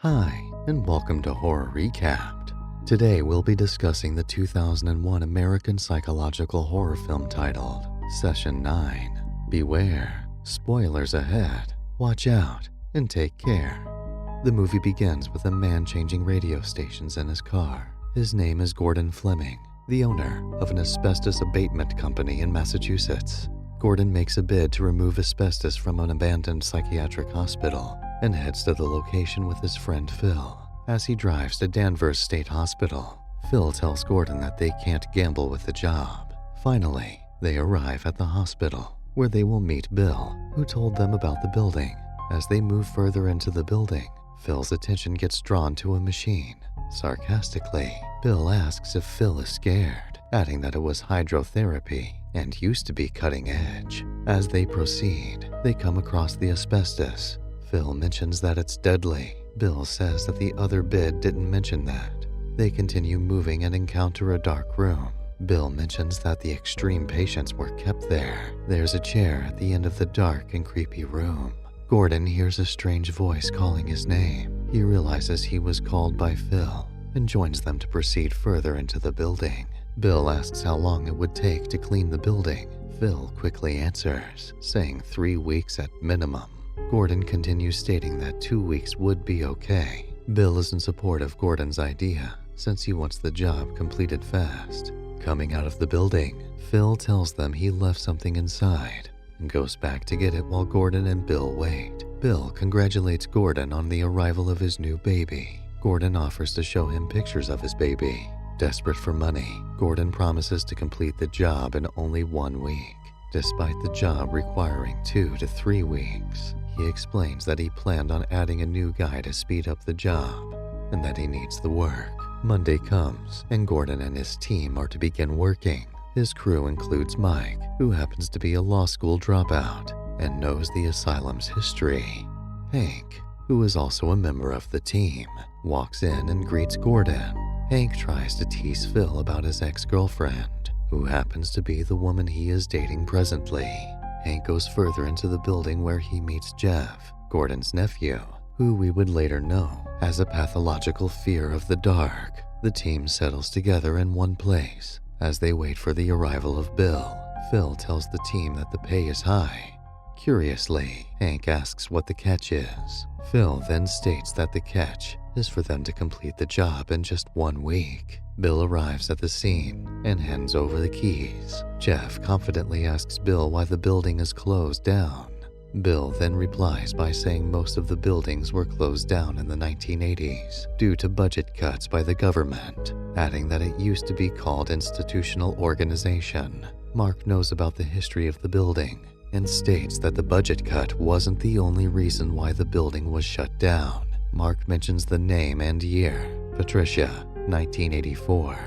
Hi, and welcome to Horror Recapped. Today we'll be discussing the 2001 American psychological horror film titled Session 9. Beware, spoilers ahead, watch out, and take care. The movie begins with a man changing radio stations in his car. His name is Gordon Fleming, the owner of an asbestos abatement company in Massachusetts. Gordon makes a bid to remove asbestos from an abandoned psychiatric hospital and heads to the location with his friend Phil. As he drives to Danvers State Hospital, Phil tells Gordon that they can't gamble with the job. Finally, they arrive at the hospital, where they will meet Bill, who told them about the building. As they move further into the building, Phil's attention gets drawn to a machine. Sarcastically, Bill asks if Phil is scared, adding that it was hydrotherapy and used to be cutting edge. As they proceed, they come across the asbestos. Phil mentions that it's deadly. Bill says that the other bid didn't mention that. They continue moving and encounter a dark room. Bill mentions that the extreme patients were kept there. There's a chair at the end of the dark and creepy room. Gordon hears a strange voice calling his name. He realizes he was called by Phil and joins them to proceed further into the building. Bill asks how long it would take to clean the building. Phil quickly answers, saying 3 weeks at minimum. Gordon continues stating that 2 weeks would be okay. Bill is in support of Gordon's idea, since he wants the job completed fast. Coming out of the building, Phil tells them he left something inside and goes back to get it while Gordon and Bill wait. Bill congratulates Gordon on the arrival of his new baby. Gordon offers to show him pictures of his baby. Desperate for money, Gordon promises to complete the job in only 1 week, despite the job requiring 2 to 3 weeks. He explains that he planned on adding a new guy to speed up the job, and that he needs the work. Monday comes, and Gordon and his team are to begin working. His crew includes Mike, who happens to be a law school dropout and knows the asylum's history. Hank, who is also a member of the team, walks in and greets Gordon. Hank tries to tease Phil about his ex-girlfriend, who happens to be the woman he is dating presently. Hank goes further into the building where he meets Jeff, Gordon's nephew, who we would later know has a pathological fear of the dark. The team settles together in one place. As they wait for the arrival of Bill, Phil tells the team that the pay is high. Curiously, Hank asks what the catch is. Phil then states that the catch is for them to complete the job in just 1 week. Bill arrives at the scene and hands over the keys. Jeff confidently asks Bill why the building is closed down. Bill then replies by saying most of the buildings were closed down in the 1980s due to budget cuts by the government, adding that it used to be called institutional organization. Mark knows about the history of the building and states that the budget cut wasn't the only reason why the building was shut down. Mark mentions the name and year, Patricia, 1984,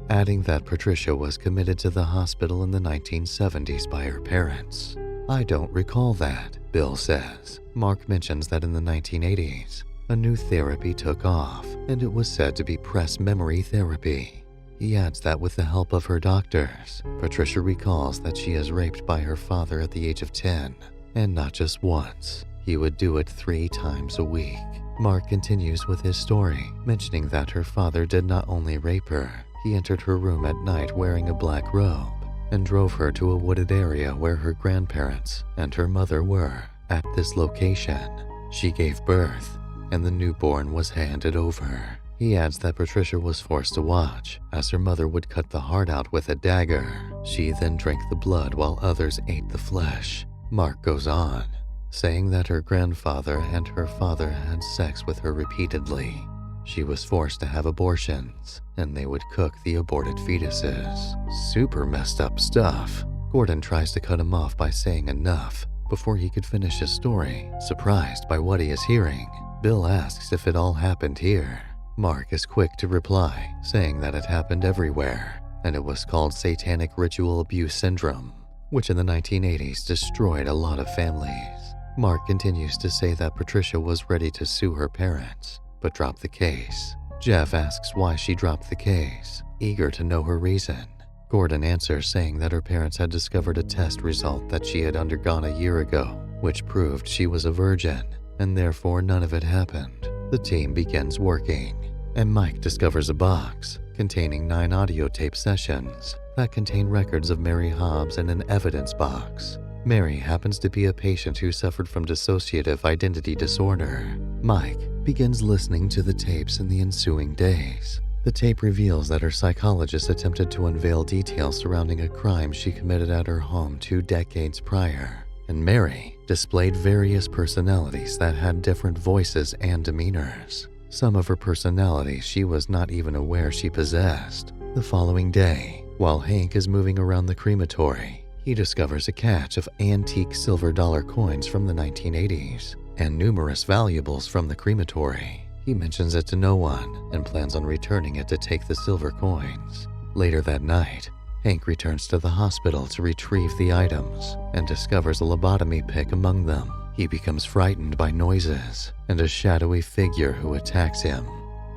adding that Patricia was committed to the hospital in the 1970s by her parents. I don't recall that, Bill says. Mark mentions that in the 1980s, a new therapy took off, and it was said to be press memory therapy. He adds that with the help of her doctors, Patricia recalls that she is raped by her father at the age of 10, and not just once. He would do it 3 times a week. Mark continues with his story, mentioning that her father did not only rape her, he entered her room at night wearing a black robe and drove her to a wooded area where her grandparents and her mother were. At this location, she gave birth, and the newborn was handed over. He adds that Patricia was forced to watch, as her mother would cut the heart out with a dagger. She then drank the blood while others ate the flesh. Mark goes on, saying that her grandfather and her father had sex with her repeatedly. She was forced to have abortions, and they would cook the aborted fetuses. Super messed up stuff. Gordon tries to cut him off by saying enough before he could finish his story, surprised by what he is hearing. Bill asks if it all happened here. Mark is quick to reply, saying that it happened everywhere, and it was called satanic ritual abuse syndrome, which in the 1980s destroyed a lot of families. Mark continues to say that Patricia was ready to sue her parents, but dropped the case. Jeff asks why she dropped the case, eager to know her reason. Gordon answers saying that her parents had discovered a test result that she had undergone a year ago, which proved she was a virgin, and therefore none of it happened. The team begins working, and Mike discovers a box containing 9 audio tape sessions that contain records of Mary Hobbs and an evidence box. Mary happens to be a patient who suffered from dissociative identity disorder. Mike begins listening to the tapes in the ensuing days. The tape reveals that her psychologist attempted to unveil details surrounding a crime she committed at her home 2 decades prior, and Mary displayed various personalities that had different voices and demeanors. Some of her personalities she was not even aware she possessed. The following day, while Hank is moving around the crematory, he discovers a cache of antique silver dollar coins from the 1980s and numerous valuables from the crematory. He mentions it to no one and plans on returning it to take the silver coins. Later that night, Hank returns to the hospital to retrieve the items and discovers a lobotomy pick among them. He becomes frightened by noises and a shadowy figure who attacks him.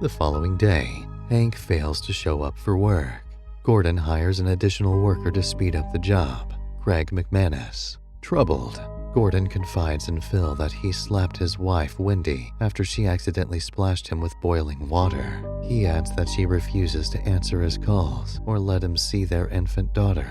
The following day, Hank fails to show up for work. Gordon hires an additional worker to speed up the job, Craig McManus. Troubled, Gordon confides in Phil that he slapped his wife, Wendy, after she accidentally splashed him with boiling water. He adds that she refuses to answer his calls or let him see their infant daughter.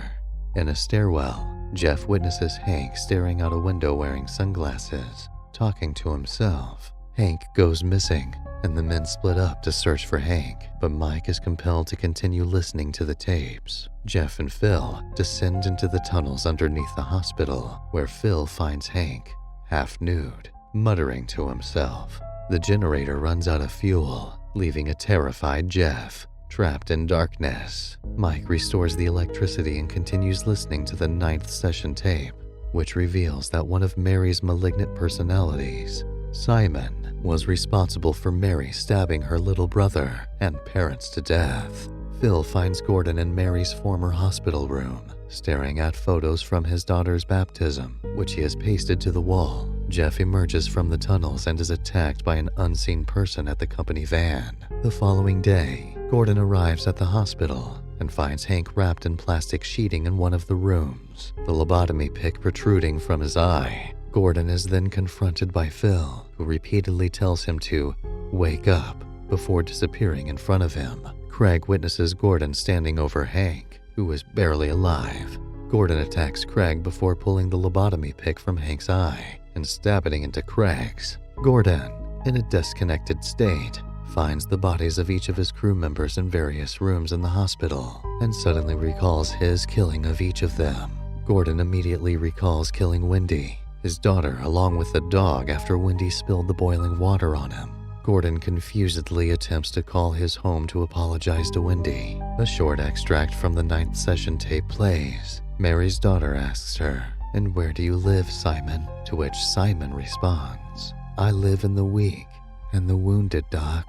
In a stairwell, Jeff witnesses Hank staring out a window wearing sunglasses, talking to himself. Hank goes missing, and the men split up to search for Hank, but Mike is compelled to continue listening to the tapes. Jeff and Phil descend into the tunnels underneath the hospital, where Phil finds Hank, half nude, muttering to himself. The generator runs out of fuel, leaving a terrified Jeff trapped in darkness. Mike restores the electricity and continues listening to the 9th session tape, which reveals that one of Mary's malignant personalities, Simon, was responsible for Mary stabbing her little brother and parents to death. Phil finds Gordon in Mary's former hospital room, staring at photos from his daughter's baptism, which he has pasted to the wall. Jeff emerges from the tunnels and is attacked by an unseen person at the company van. The following day, Gordon arrives at the hospital and finds Hank wrapped in plastic sheeting in one of the rooms, the lobotomy pick protruding from his eye. Gordon is then confronted by Phil, who repeatedly tells him to wake up before disappearing in front of him. Craig witnesses Gordon standing over Hank, who is barely alive. Gordon attacks Craig before pulling the lobotomy pick from Hank's eye and stabbing into Craig's. Gordon, in a disconnected state, finds the bodies of each of his crew members in various rooms in the hospital and suddenly recalls his killing of each of them. Gordon immediately recalls killing Wendy, his daughter, along with the dog after Wendy spilled the boiling water on him. Gordon confusedly attempts to call his home to apologize to Wendy. A short extract from the 9th session tape plays. Mary's daughter asks her, "And where do you live, Simon?" To which Simon responds, "I live in the weak and the wounded, Doc."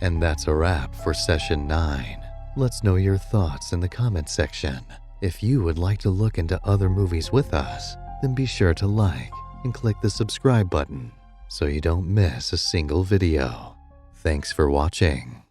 And that's a wrap for session 9. Let's know your thoughts in the comment section. If you would like to look into other movies with us, then be sure to like and click the subscribe button so you don't miss a single video. Thanks for watching.